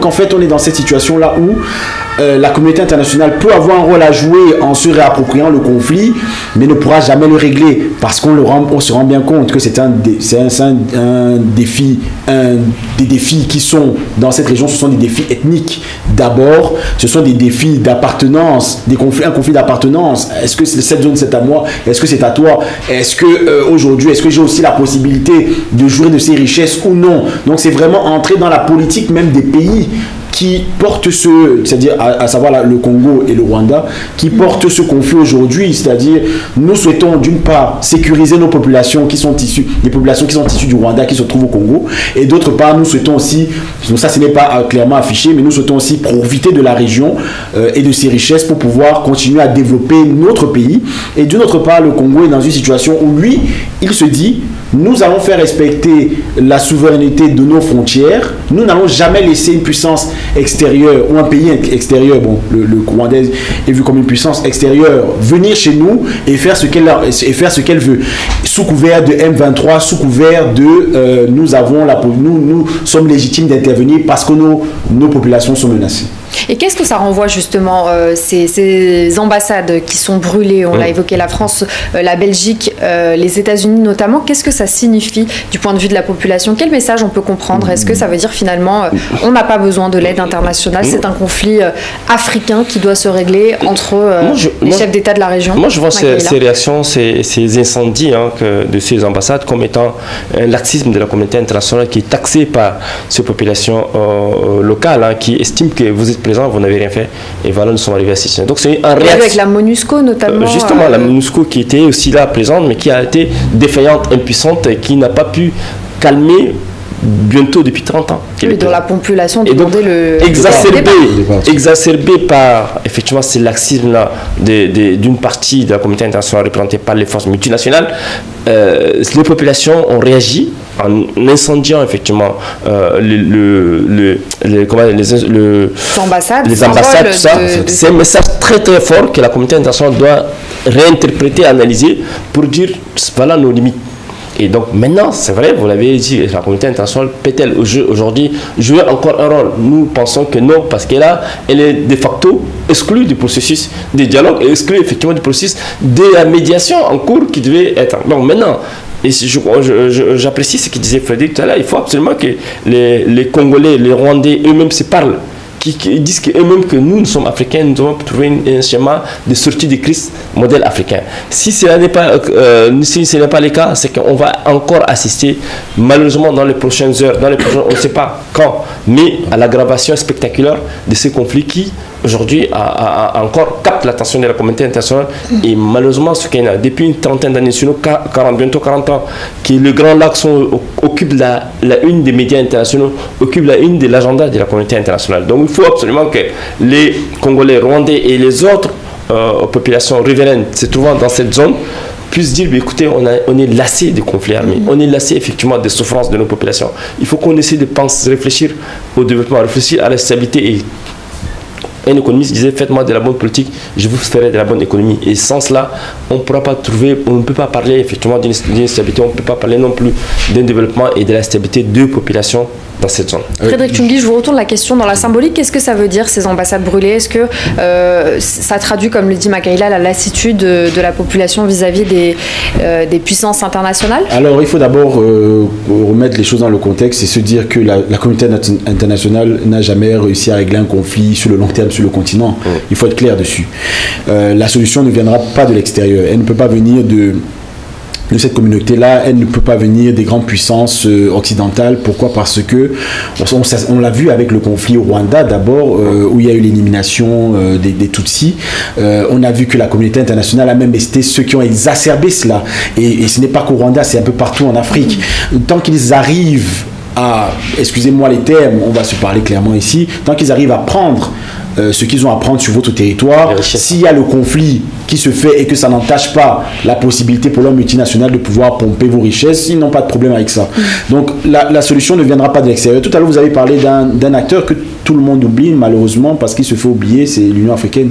Donc en fait, on est dans cette situation-là où la communauté internationale peut avoir un rôle à jouer en se réappropriant le conflit, mais ne pourra jamais le régler parce on se rend bien compte que c'est un défi, des défis qui sont dans cette région, ce sont des défis ethniques d'abord, ce sont des défis d'appartenance, un conflit d'appartenance. Est-ce que cette zone c'est à moi? Est-ce que c'est à toi? Est-ce que aujourd'hui, est-ce que j'ai aussi la possibilité de jouir de ces richesses ou non? Donc c'est vraiment entrer dans la politique même des pays qui portent c'est-à-dire à savoir le Congo et le Rwanda, qui portent ce conflit aujourd'hui, c'est-à-dire nous souhaitons d'une part sécuriser nos populations qui sont issues, les populations qui sont issues du Rwanda qui se trouvent au Congo, et d'autre part nous souhaitons aussi, ça ce n'est pas clairement affiché, mais nous souhaitons aussi profiter de la région et de ses richesses pour pouvoir continuer à développer notre pays. Et d'une autre part, le Congo est dans une situation où lui, il se dit, nous allons faire respecter la souveraineté de nos frontières, nous n'allons jamais laisser une puissance extérieure ou un pays extérieur, bon, le Rwandais est vu comme une puissance extérieure, venir chez nous et faire ce qu'elle veut, sous couvert de M23, sous couvert de nous sommes légitimes d'intervenir parce que nos populations sont menacées. Et qu'est-ce que ça renvoie justement, ces ambassades qui sont brûlées? On l'a évoqué, la France, la Belgique, les États-Unis notamment. Qu'est-ce que ça signifie du point de vue de la population? Quel message on peut comprendre? Est-ce que ça veut dire finalement on n'a pas besoin de l'aide internationale? C'est un conflit africain qui doit se régler entre les chefs d'État de la région? Moi je vois ces réactions, ces incendies de ces ambassades comme étant un laxisme de la communauté internationale qui est taxé par ces populations locales qui estiment que vous êtes présent, vous n'avez rien fait, et voilà, nous sommes arrivés à cette situation. Donc c'est un réaction. Avec la MONUSCO notamment. Justement, la MONUSCO qui était aussi là présente, mais qui a été défaillante, impuissante, et qui n'a pas pu calmer bientôt depuis 30 ans. Oui, dans la population, demander le exacerbé par effectivement ces laxismes-là d'une partie de la communauté internationale représentée par les forces multinationales. Les populations ont réagi en incendiant effectivement les ambassades, tout ça. C'est un message très très fort que la communauté internationale doit réinterpréter, analyser pour dire voilà nos limites. Et donc maintenant, c'est vrai, vous l'avez dit, la communauté internationale peut-elle aujourd'hui jouer encore un rôle? Nous pensons que non, parce qu'elle est de facto exclue du processus de dialogue et exclue effectivement du processus de la médiation en cours qui devait être. Donc maintenant, et j'apprécie ce que disait Frédéric tout à l'heure, il faut absolument que les Congolais, les Rwandais eux-mêmes se parlent. Qui disent eux-mêmes que nous sommes africains, nous devons trouver un schéma de sortie de crise modèle africain. Si ce n'est pas le cas, c'est qu'on va encore assister, malheureusement dans les prochaines heures, on ne sait pas quand, mais à l'aggravation spectaculaire de ces conflits qui, aujourd'hui, a encore capte l'attention de la communauté internationale. Et malheureusement, ce qu'il y a depuis une trentaine d'années, sinon bientôt 40 ans, que le Grand Lac occupe la une des médias internationaux, occupe la une de l'agenda de la communauté internationale. Donc il faut absolument que les Congolais, Rwandais et les autres populations riveraines se trouvant dans cette zone puissent dire, écoutez, on est lassé des conflits armés, on est lassé effectivement des souffrances de nos populations. Il faut qu'on essaie de réfléchir au développement, réfléchir à la stabilité. Et un économiste disait, faites-moi de la bonne politique, je vous ferai de la bonne économie. Et sans cela, on ne pourra pas trouver, on ne peut pas parler effectivement d'une stabilité, on ne peut pas parler non plus d'un développement et de la stabilité de populations dans cette zone. Frédéric Tchungui, je vous retourne la question dans la symbolique. Qu'est-ce que ça veut dire ces ambassades brûlées? Est-ce que ça traduit, comme le dit Makaila, la lassitude de la population vis-à-vis des puissances internationales? Alors il faut d'abord remettre les choses dans le contexte et se dire que la communauté internationale n'a jamais réussi à régler un conflit sur le long terme sur le continent. Il faut être clair dessus. La solution ne viendra pas de l'extérieur. Elle ne peut pas venir de cette communauté-là, elle ne peut pas venir des grandes puissances occidentales. Pourquoi? Parce que on l'a vu avec le conflit au Rwanda d'abord, où il y a eu l'élimination des Tutsis. On a vu que la communauté internationale a même été ceux qui ont exacerbé cela. Et ce n'est pas qu'au Rwanda, c'est un peu partout en Afrique. Tant qu'ils arrivent à, excusez-moi les termes, on va se parler clairement ici, tant qu'ils arrivent à prendre ce qu'ils ont à prendre sur votre territoire, s'il y a le conflit qui se fait et que ça n'entache pas la possibilité pour l'homme multinational de pouvoir pomper vos richesses, ils n'ont pas de problème avec ça. Donc la solution ne viendra pas de l'extérieur. Tout à l'heure, vous avez parlé d'un acteur que tout le monde oublie, malheureusement, parce qu'il se fait oublier, c'est l'Union africaine.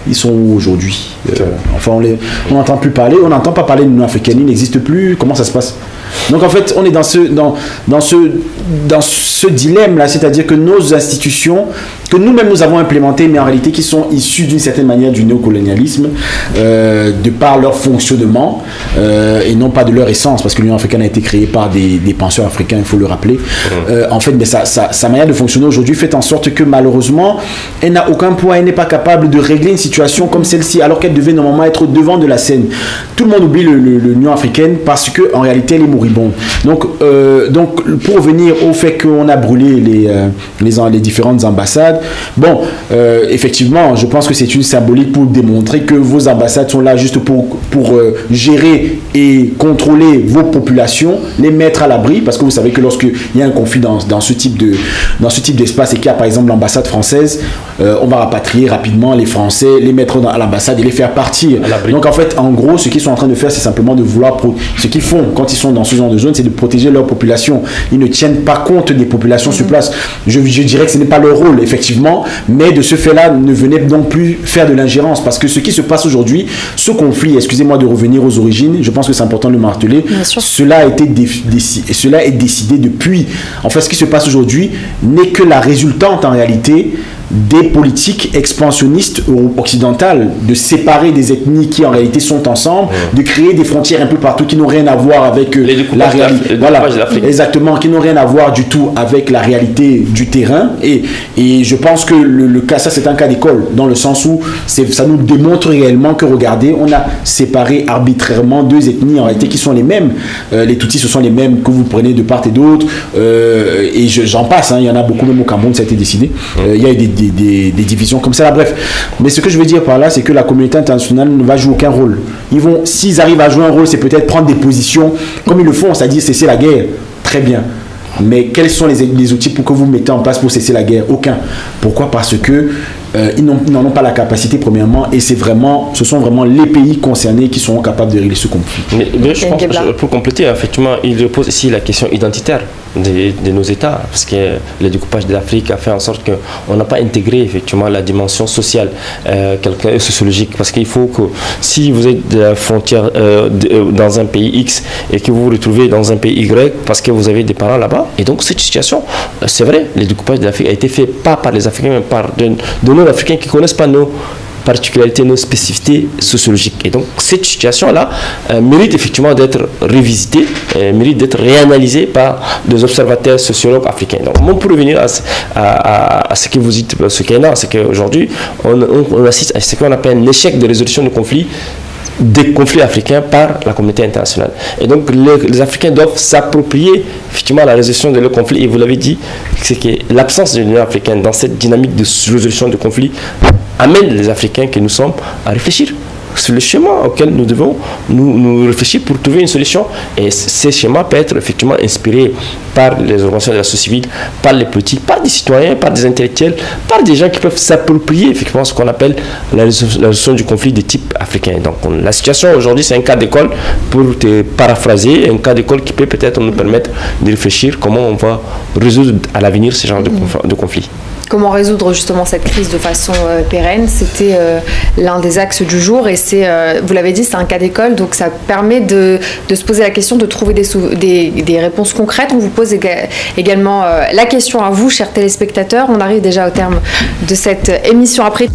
Ils sont où aujourd'hui? Enfin, on n'entend plus parler, on n'entend pas parler de l'Union africaine, ils n'existent plus. Comment ça se passe? Donc en fait, on est dans ce dilemme-là, c'est-à-dire que nos institutions, que nous-mêmes nous avons implémentées, mais en réalité qui sont issues d'une certaine manière du néocolonialisme, de par leur fonctionnement, et non pas de leur essence, parce que l'Union africaine a été créée par des penseurs africains, il faut le rappeler. En fait, mais sa manière de fonctionner aujourd'hui fait en sorte que malheureusement, elle n'a aucun poids, elle n'est pas capable de régler une situation comme celle-ci, alors qu'elle devait normalement être au devant de la scène. Tout le monde oublie l'Union africaine parce qu'en réalité, elle est moribonde. Donc, pour revenir au fait qu'on a brûlé les différentes ambassades, bon, effectivement, je pense que c'est une symbolique pour démontrer que vos ambassades sont là juste pour gérer et contrôler vos populations, les mettre à l'abri, parce que vous savez que lorsqu'il y a un conflit dans ce type d'espace et qu'il y a par exemple l'ambassade française, on va rapatrier rapidement les Français, les mettre à l'ambassade et les faire partir. Donc en fait, en gros, ce qu'ils sont en train de faire, c'est simplement de vouloir... Ce qu'ils font quand ils sont dans ce genre de zone, c'est de protéger leur population. Ils ne tiennent pas compte des populations sur place. Je dirais que ce n'est pas leur rôle, effectivement, mais de ce fait-là, ne venez donc plus faire de l'ingérence, parce que ce qui se passe aujourd'hui, ce conflit, excusez-moi de revenir aux origines, je pense que c'est important de le marteler, cela a été décidé depuis. En fait, ce qui se passe aujourd'hui n'est que la résultante en réalité des politiques expansionnistes occidentales, de séparer des ethnies qui en réalité sont ensemble, de créer des frontières un peu partout qui n'ont rien à voir avec la réalité. Voilà, exactement, qui n'ont rien à voir du tout avec la réalité du terrain. Et je pense que le cas, ça c'est un cas d'école, dans le sens où ça nous démontre réellement que, regardez, on a séparé arbitrairement deux ethnies en réalité qui sont les mêmes. Les Tutsis, ce sont les mêmes que vous prenez de part et d'autre. Et j'en passe, hein, il y en a beaucoup, même au Cameroun, ça a été décidé. Il y a eu des divisions comme ça, là, bref. Mais ce que je veux dire par là, c'est que la communauté internationale ne va jouer aucun rôle. S'ils arrivent à jouer un rôle, c'est peut-être prendre des positions comme ils le font, c'est-à-dire cesser la guerre. Très bien. Mais quels sont les outils pour que vous mettez en place pour cesser la guerre? Aucun. Pourquoi? Parce que ils n'en ont pas la capacité, premièrement, et ce sont vraiment les pays concernés qui seront capables de régler ce conflit. Mais je pense, pour compléter, effectivement, il pose ici la question identitaire de nos États, parce que le découpage de l'Afrique a fait en sorte qu'on n'a pas intégré effectivement la dimension sociale, sociologique, parce qu'il faut que si vous êtes de la frontière dans un pays X et que vous vous retrouvez dans un pays Y parce que vous avez des parents là-bas, et donc cette situation, c'est vrai, le découpage de l'Afrique a été fait pas par les Africains, mais par de nos Africains qui ne connaissent pas nos particularités, nos spécificités sociologiques. Et donc cette situation-là mérite effectivement d'être révisitée, mérite d'être réanalysée par des observateurs sociologues africains. Donc pour revenir à ce que vous dites, ce qu'il y a, c'est qu'aujourd'hui on assiste à ce qu'on appelle un échec de résolution de conflits, des conflits africains par la communauté internationale. Et donc les Africains doivent s'approprier effectivement la résolution de leurs conflits. Et vous l'avez dit, c'est que l'absence de l'Union africaine dans cette dynamique de résolution de conflits amène les Africains que nous sommes à réfléchir sur le schéma auquel nous devons nous réfléchir pour trouver une solution. Et ces schémas peuvent être effectivement inspirés par les organisations de la société civile, par les politiques, par des citoyens, par des intellectuels, par des gens qui peuvent s'approprier effectivement ce qu'on appelle la résolution du conflit de type africain. Donc la situation aujourd'hui, c'est un cas d'école, pour te paraphraser, un cas d'école qui peut peut-être nous permettre de réfléchir comment on va résoudre à l'avenir ce genre de conflit. Comment résoudre justement cette crise de façon pérenne? C'était l'un des axes du jour, et vous l'avez dit, c'est un cas d'école, donc ça permet de se poser la question, de trouver des réponses concrètes. On vous pose également la question à vous, chers téléspectateurs. On arrive déjà au terme de cette émission. Après